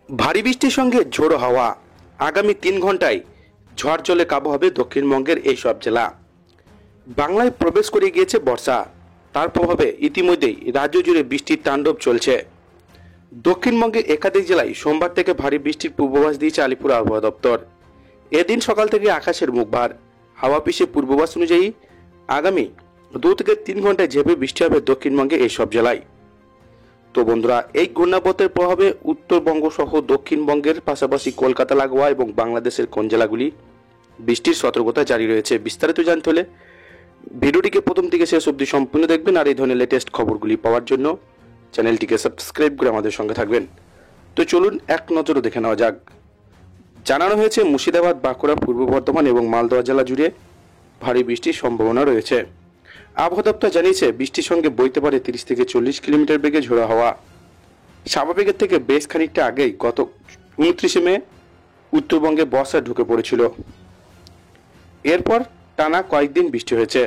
ভারী বৃষ্টির সঙ্গে ঝোড়ো হাওয়া। আগামী 3 ঘন্টায় ঝড় জলে কাবু হবে দক্ষিণবঙ্গের এই সব জেলা। বাংলায় প্রবেশ করে গিয়েছে বর্ষা। তার প্রভাবে ইতিমধ্যেই রাজ্য জুড়ে বৃষ্টির তাণ্ডব চলছে। দক্ষিণবঙ্গের একাধিক জেলায় সোমবার থেকে ভারী বৃষ্টির পূর্বাভাস দিয়েছে আলিপুর আবহাওয়া দপ্তর। এদিন সকাল থেকে আকাশের মুখ ভার। হাওয়া পিছে পূর্বাভাস অনুযায়ী আগামী 2 থেকে 3 ঘন্টায় ঝেঁপে বৃষ্টি হবে দক্ষিণবঙ্গে এই সব জেলায়। তো বন্ধুরা, এই ঘূর্ণাবর্তের প্রভাবে উত্তরবঙ্গ সহ দক্ষিণবঙ্গের পাশাপাশি কলকাতা লাগোয়া এবং বাংলাদেশের কোন জেলাগুলি বৃষ্টির সতর্কতা জারি রয়েছে, বিস্তারিত জানতে হলে ভিডিওটিকে প্রথম থেকে শেষ অবধি সম্পূর্ণ দেখবেন। আর এই ধরনের লেটেস্ট খবরগুলি পাওয়ার জন্য চ্যানেলটিকে সাবস্ক্রাইব করে আমাদের সঙ্গে থাকবেন। তো চলুন এক নজরে দেখে নেওয়া যাক। জানানো হয়েছে মুর্শিদাবাদ, বাঁকুড়া, পূর্ব বর্ধমান এবং মালদহ জেলা জুড়ে ভারী বৃষ্টির সম্ভাবনা রয়েছে। আবহাওয়া দপ্তর জানিয়েছে বৃষ্টির সঙ্গে বইতে পারে 30 থেকে 40 কিলোমিটার বেগে ঝোড়ো হাওয়া। স্বাভাবিকের থেকে বেশ খানিকটা আগেই গত 29 মে উত্তরবঙ্গে বর্ষা ঢুকে পড়েছিল। এরপর টানা কয়েকদিন বৃষ্টি হয়েছে,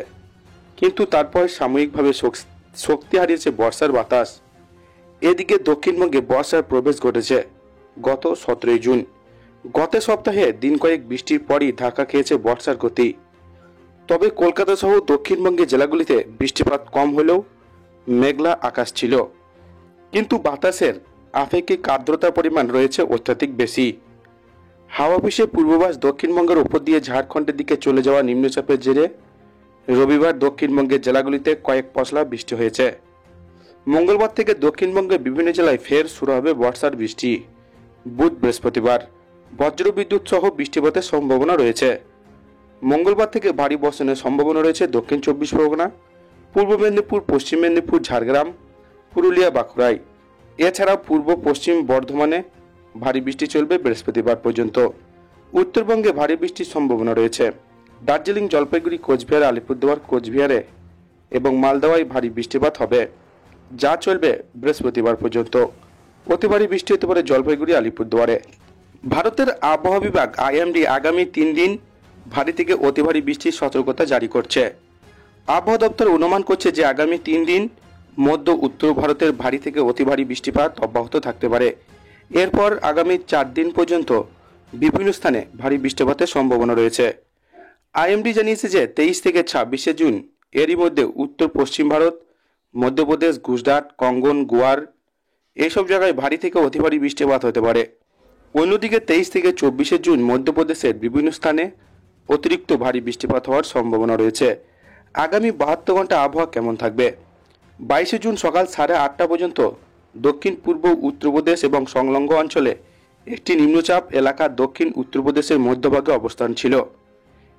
কিন্তু তারপর সাময়িকভাবে শক্তি হারিয়েছে বর্ষার বাতাস। এদিকে দক্ষিণবঙ্গে বর্ষার প্রবেশ ঘটেছে গত 17 জুন। গত সপ্তাহে দিন কয়েক বৃষ্টির পরই ধাক্কা খেয়েছে বর্ষার গতি। তবে কলকাতা সহ দক্ষিণবঙ্গের জেলাগুলিতে বৃষ্টিপাত কম হলেও মেঘলা আকাশ ছিল, কিন্তু বাতাসের আপেক্ষিক আর্দ্রতার পরিমাণ রয়েছে অত্যাধিক বেশি। হাওয়া পিছে পূর্বাভাস দক্ষিণবঙ্গের উপর দিয়ে ঝাড়খণ্ডের দিকে চলে যাওয়া নিম্নচাপের জেরে রবিবার দক্ষিণবঙ্গের জেলাগুলিতে কয়েক পশলা বৃষ্টি হয়েছে। মঙ্গলবার থেকে দক্ষিণবঙ্গের বিভিন্ন জেলায় ফের শুরু হবে বর্ষার বৃষ্টি। বুধ বৃহস্পতিবার বজ্রবিদ্যুৎ সহ বৃষ্টিপাতের সম্ভাবনা রয়েছে। মঙ্গলবার থেকে ভারী বর্ষণের সম্ভাবনা রয়েছে দক্ষিণ 24 পরগনা, পূর্ব মেদিনীপুর, পশ্চিম মেদিনীপুর, ঝাড়গ্রাম, পুরুলিয়া, বাঁকুড়ায়। এছাড়াও পূর্ব পশ্চিম বর্ধমানে ভারী বৃষ্টি চলবে বৃহস্পতিবার পর্যন্ত। উত্তরবঙ্গে ভারী বৃষ্টির সম্ভাবনা রয়েছে। দার্জিলিং, জলপাইগুড়ি, কোচবিহার, আলিপুরদুয়ার, কোচবিহারে এবং মালদহায় ভারী বৃষ্টিপাত হবে, যা চলবে বৃহস্পতিবার পর্যন্ত। অতি ভারী বৃষ্টি হতে পারে জলপাইগুড়ি, আলিপুরদুয়ারে। ভারতের আবহাওয়া বিভাগ আইএমডি আগামী 3 দিন ভারী থেকে অতি ভারী বৃষ্টির সতর্কতা জারি করছে। আবহাওয়া দপ্তর অনুমান করছে যে আগামী 3 দিন মধ্য উত্তর ভারতের ভারী থেকে অতি ভারী বৃষ্টিপাত অব্যাহত থাকতে পারে। এরপর আগামী 4 দিন পর্যন্ত বিভিন্ন স্থানে ভারী বৃষ্টিপাতের সম্ভাবনা রয়েছে। আইএমডি জানিয়েছে যে 23 থেকে 26 জুন এরই মধ্যে উত্তর পশ্চিম ভারত, মধ্যপ্রদেশ, গুজরাট, কঙ্গন, গোয়ার এইসব জায়গায় ভারী থেকে অতি ভারী বৃষ্টিপাত হতে পারে। অন্যদিকে 23 থেকে 24 জুন মধ্যপ্রদেশের বিভিন্ন স্থানে অতিরিক্ত ভারী বৃষ্টিপাত হওয়ার সম্ভাবনা রয়েছে। আগামী 72 ঘন্টা আবহাওয়া কেমন থাকবে? 22 জুন সকাল 8:30 পর্যন্ত দক্ষিণ পূর্ব উত্তরপ্রদেশ এবং সংলগ্ন অঞ্চলে একটি নিম্নচাপ এলাকা দক্ষিণ উত্তরপ্রদেশের মধ্যভাগে অবস্থান ছিল।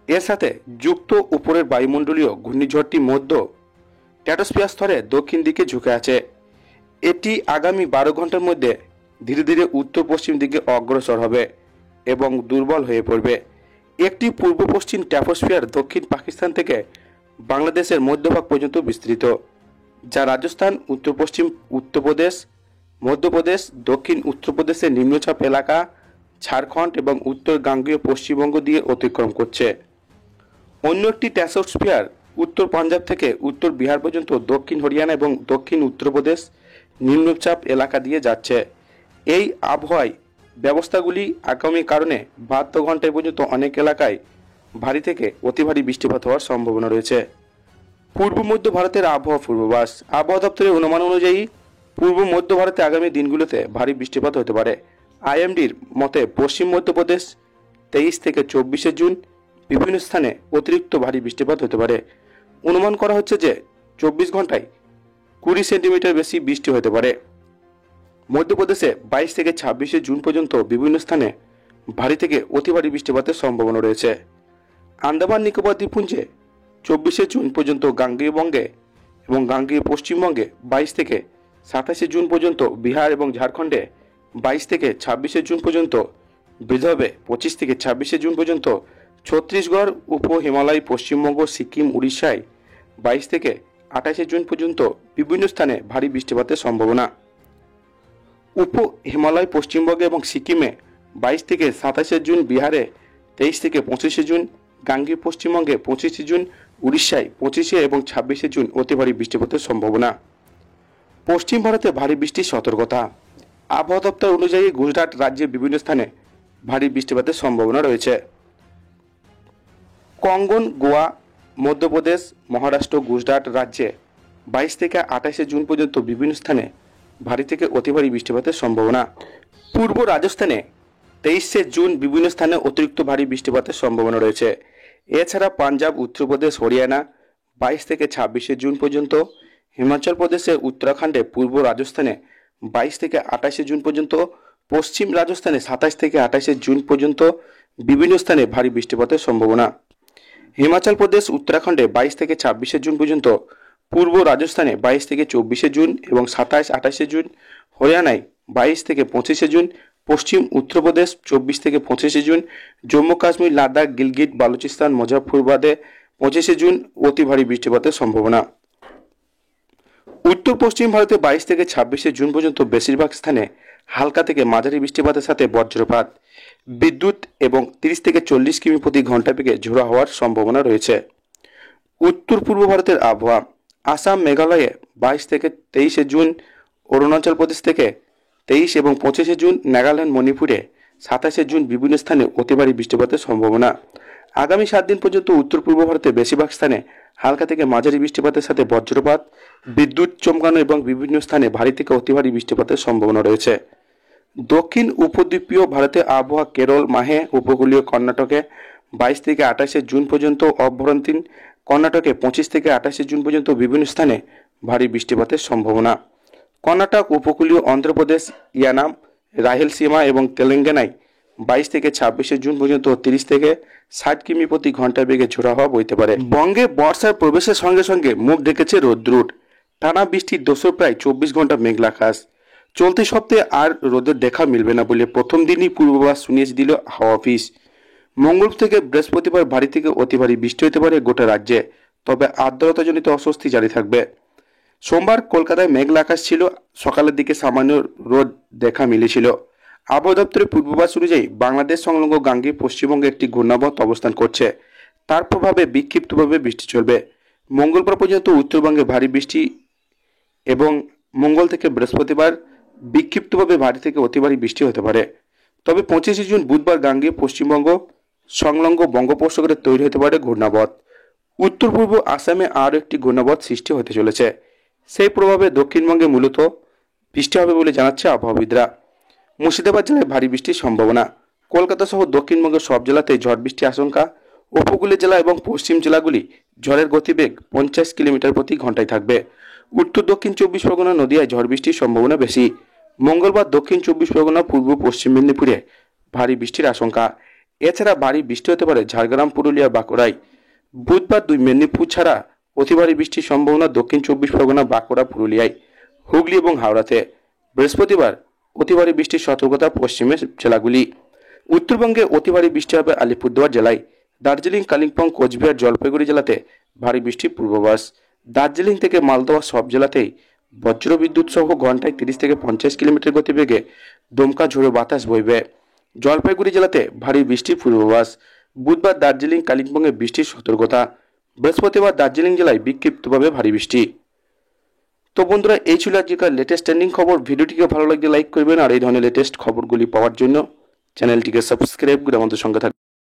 এর সাথে যুক্ত উপরের বায়ুমণ্ডলীয় ঘূর্ণিঝড়টি মধ্য ট্র্যাটোস্ফিয়ার স্তরে দক্ষিণ দিকে ঝুঁকে আছে। এটি আগামী 12 ঘন্টার মধ্যে ধীরে ধীরে উত্তর পশ্চিম দিকে অগ্রসর হবে এবং দুর্বল হয়ে পড়বে। একটি পূর্ব পশ্চিম ট্র্যাটোস্ফিয়ার দক্ষিণ পাকিস্তান থেকে বাংলাদেশের মধ্যভাগ পর্যন্ত বিস্তৃত, যা রাজস্থান, উত্তর পশ্চিম উত্তরপ্রদেশ, মধ্যপ্রদেশ, দক্ষিণ উত্তরপ্রদেশের নিম্নচাপ এলাকা, ঝাড়খণ্ড এবং উত্তর গাঙ্গেয় পশ্চিমবঙ্গ দিয়ে অতিক্রম করছে। অন্য একটি ট্র্যাটোস্ফিয়ার উত্তর পাঞ্জাব থেকে উত্তর বিহার পর্যন্ত দক্ষিণ হরিয়ানা এবং দক্ষিণ উত্তরপ্রদেশ নিম্নচাপ এলাকা দিয়ে যাচ্ছে। এই আবহাওয়ায় ব্যবস্থাগুলি আগামী কারণে 72 ঘন্টায় পর্যন্ত অনেক এলাকায় ভারী থেকে অতি ভারী বৃষ্টিপাত হওয়ার সম্ভাবনা রয়েছে। পূর্ব মধ্য ভারতের আবহাওয়া পূর্বাভাস। আবহাওয়া দপ্তরের অনুমান অনুযায়ী পূর্ব মধ্য ভারতে আগামী দিনগুলোতে ভারী বৃষ্টিপাত হতে পারে। আইএমডির মতে পশ্চিম মধ্যপ্রদেশ 23 থেকে 24 জুন বিভিন্ন স্থানে অতিরিক্ত ভারী বৃষ্টিপাত হতে পারে। অনুমান করা হচ্ছে যে 24 ঘন্টায় 20 সেন্টিমিটার বেশি বৃষ্টি হতে পারে। মধ্যপ্রদেশে 22 থেকে 26 জুন পর্যন্ত বিভিন্ন স্থানে ভারী থেকে অতি ভারী বৃষ্টিপাতের সম্ভাবনা রয়েছে। আন্দামান নিকোবর দ্বীপপুঞ্জে 24 জুন পর্যন্ত, গাঙ্গেয় বঙ্গে এবং গাঙ্গেয় পশ্চিমবঙ্গে 22 থেকে 27 জুন পর্যন্ত, বিহার এবং ঝাড়খণ্ডে 22 থেকে 26 জুন পর্যন্ত, বিদর্ভে 25 থেকে 26 জুন পর্যন্ত, ছত্তিশগড়, উপ হিমালয়, পশ্চিমবঙ্গ, সিকিম, উড়িষ্যায় 22 থেকে 28 জুন পর্যন্ত বিভিন্ন স্থানে ভারী বৃষ্টিপাতের সম্ভাবনা। উপ হিমালয়, পশ্চিমবঙ্গে এবং সিকিমে 22 থেকে 27 জুন, বিহারে 23 থেকে 25 জুন, গাঙ্গেয় পশ্চিমবঙ্গে 25 জুন, উড়িষ্যায় 25 এবং 26 জুন অতি ভারী বৃষ্টিপাতের সম্ভাবনা। পশ্চিম ভারতে ভারী বৃষ্টির সতর্কতা। আবহাওয়া দপ্তর অনুযায়ী গুজরাট রাজ্যের বিভিন্ন স্থানে ভারী বৃষ্টিপাতের সম্ভাবনা রয়েছে। কঙ্গন, গোয়া, মধ্যপ্রদেশ, মহারাষ্ট্র, গুজরাট রাজ্যে 22 থেকে 28 জুন পর্যন্ত বিভিন্ন স্থানে ভারী থেকে অতি ভারী বৃষ্টিপাতের সম্ভাবনা। পূর্ব রাজস্থানে 23 জুন বিভিন্ন স্থানে অতিরিক্ত ভারী বৃষ্টিপাতের সম্ভাবনা রয়েছে। এছাড়া পাঞ্জাব, উত্তরপ্রদেশ, হরিয়ানা 22 থেকে 26 জুন পর্যন্ত, হিমাচল প্রদেশে, উত্তরাখণ্ডে, পূর্ব রাজস্থানে 22 থেকে 28 জুন পর্যন্ত, পশ্চিম রাজস্থানে 27 থেকে 28 জুন পর্যন্ত বিভিন্ন স্থানে ভারী বৃষ্টিপাতের সম্ভাবনা। হিমাচল প্রদেশ, উত্তরাখণ্ডে 22 থেকে 26 জুন পর্যন্ত, পূর্ব রাজস্থানে 22 থেকে 24 জুন এবং 27-28 জুন, হরিয়ানায় 22 থেকে 25 জুন, পশ্চিম উত্তরপ্রদেশ 24 থেকে 25 জুন, জম্মু কাশ্মীর, লাদাখ, গিলগিট, বালুচিস্তান, মুজাফফরবাদে 25 জুন অতি ভারী বৃষ্টিপাতের সম্ভাবনা। উত্তর পশ্চিম ভারতে 22 থেকে 26 জুন পর্যন্ত বেশিরভাগ স্থানে হালকা থেকে মাঝারি বৃষ্টিপাতের সাথে বজ্রপাত, বিদ্যুৎ এবং 30 থেকে 40 কিমি প্রতি ঘন্টা বেগে ঝোড়ো হওয়ার সম্ভাবনা রয়েছে। উত্তর পূর্ব ভারতের আবহাওয়া। আসাম, মেঘালয়ে 22 থেকে 23 জুন, অরুণাচল প্রদেশ থেকে 23 এবং 25 জুন, নাগাল্যান্ড, মণিপুরে 27 জুন বিভিন্ন স্থানে অতি ভারী বৃষ্টিপাতের সম্ভাবনা। আগামী 7 দিন পর্যন্ত উত্তর পূর্ব ভারতে বেশিরভাগ স্থানে হালকা থেকে মাঝারি বৃষ্টিপাতের সাথে বজ্রপাত, বিদ্যুৎ চমকানো এবং বিভিন্ন স্থানে ভারী থেকে অতি ভারী বৃষ্টিপাতের সম্ভাবনা রয়েছে। দক্ষিণ উপদ্বীপীয় ভারতে আবহাওয়া। কেরল, মাহে, উপকূলীয় কর্ণাটকে 22 থেকে 28 জুন পর্যন্ত, অভ্যন্তরীণ কর্ণাটকে 25 থেকে 28 জুন পর্যন্ত বিভিন্ন স্থানে ভারী বৃষ্টিপাতের সম্ভাবনা। কর্ণাটক, উপকূলীয় অন্ধ্রপ্রদেশ, ইয়ানাম, রায়লসীমা এবং তেলেঙ্গানায় 22 থেকে 26 জুন পর্যন্ত 30 থেকে 60 কিমি প্রতি ঘন্টা বেগে ঝোড়ো হাওয়া বইতে পারে। বঙ্গে বর্ষার প্রবেশের সঙ্গে সঙ্গে মুখ ঢেকেছে রৌদ্রুট। টানা বৃষ্টির দোষর প্রায় 24 ঘন্টা মেঘলা আকাশ। চলতি সপ্তাহে আর রোদের দেখা মিলবে না বলে প্রথম দিনই পূর্বাভাস শুনিয়ে দিল হাওয়া অফিস। মঙ্গল থেকে বৃহস্পতিবার ভারী থেকে অতি ভারী বৃষ্টি হতে পারে গোটা রাজ্যে, তবে আর্দ্রতাজনিত অস্বস্তি জারি থাকবে। সোমবার কলকাতায় মেঘলা আকাশ ছিল, সকালের দিকে সামান্য রোদ দেখা মিলেছিল। আবহাওয়া দপ্তরের পূর্বাভাস অনুযায়ী বাংলাদেশ সংলগ্ন গাঙ্গেয় পশ্চিমবঙ্গে একটি ঘূর্ণাবর্ত অবস্থান করছে। তার প্রভাবে বিক্ষিপ্তভাবে বৃষ্টি চলবে। মঙ্গলবার পর্যন্ত উত্তরবঙ্গে ভারী বৃষ্টি এবং মঙ্গল থেকে বৃহস্পতিবার বিক্ষিপ্তভাবে ভারী থেকে অতি ভারী বৃষ্টি হতে পারে। তবে 25 জুন বুধবার গাঙ্গেয় পশ্চিমবঙ্গ সংলগ্ন বঙ্গোপসাগরে তৈরি হতে পারে ঘূর্ণাবর্ত। উত্তর পূর্ব আসামে আরও একটি ঘূর্ণাবর্ত সৃষ্টি হতে চলেছে। সেই প্রভাবে দক্ষিণবঙ্গে মূলত বৃষ্টি হবে বলে জানাচ্ছে আবহাওয়াবিদরা। মুর্শিদাবাদ জেলায় ভারী বৃষ্টির সম্ভাবনা। কলকাতা সহ দক্ষিণবঙ্গের সব জেলাতেই ঝড় বৃষ্টির আশঙ্কা। উপকূলীয় জেলা এবং পশ্চিম জেলাগুলি ঝড়ের গতিবেগ 50 কিলোমিটার প্রতি ঘন্টায় থাকবে। উত্তর দক্ষিণ 24 পরগনা, নদিয়ায় ঝড় বৃষ্টির সম্ভাবনা বেশি। মঙ্গলবার দক্ষিণ 24 পরগনা, পূর্ব পশ্চিম মেদিনীপুরে ভারী বৃষ্টির আশঙ্কা। এছাড়া ভারী বৃষ্টি হতে পারে ঝাড়গ্রাম, পুরুলিয়া, বাঁকুড়ায়। বুধবার দুই মেদিনীপুর ছাড়া অতি ভারী বৃষ্টির সম্ভাবনা দক্ষিণ 24 পরগনা, বাঁকুড়া, পুরুলিয়ায়, হুগলি এবং হাওড়াতে। বৃহস্পতিবার অতি ভারী বৃষ্টির সতর্কতা পশ্চিমের জেলাগুলি। উত্তরবঙ্গে অতি ভারী বৃষ্টি হবে আলিপুরদুয়ার জেলায়। দার্জিলিং, কালিম্পং, কোচবিহার, জলপাইগুড়ি জেলাতে ভারী বৃষ্টির পূর্বাভাস। দার্জিলিং থেকে মালদহ সব জেলাতেই বজ্র বিদ্যুৎ সহ ঘন্টায় 30 থেকে 50 কিলোমিটার গতিবেগে দমকা ঝোড়ো বাতাস বইবে। জলপাইগুড়ি জেলাতে ভারী বৃষ্টির পূর্বাভাস। বুধবার দার্জিলিং, কালিম্পংয়ে বৃষ্টির সতর্কতা। বৃহস্পতিবার দার্জিলিং জেলায় বিক্ষিপ্তভাবে ভারী বৃষ্টি। তো বন্ধুরা, এই ছিল আজকের লেটেস্ট ট্রেন্ডিং খবর। ভিডিওটিকে ভালো লাগলে লাইক করবেন, আর এই ধরনের লেটেস্ট খবরগুলি পাওয়ার জন্য চ্যানেলটিকে সাবস্ক্রাইব করে আমাদের সঙ্গে থাকবেন।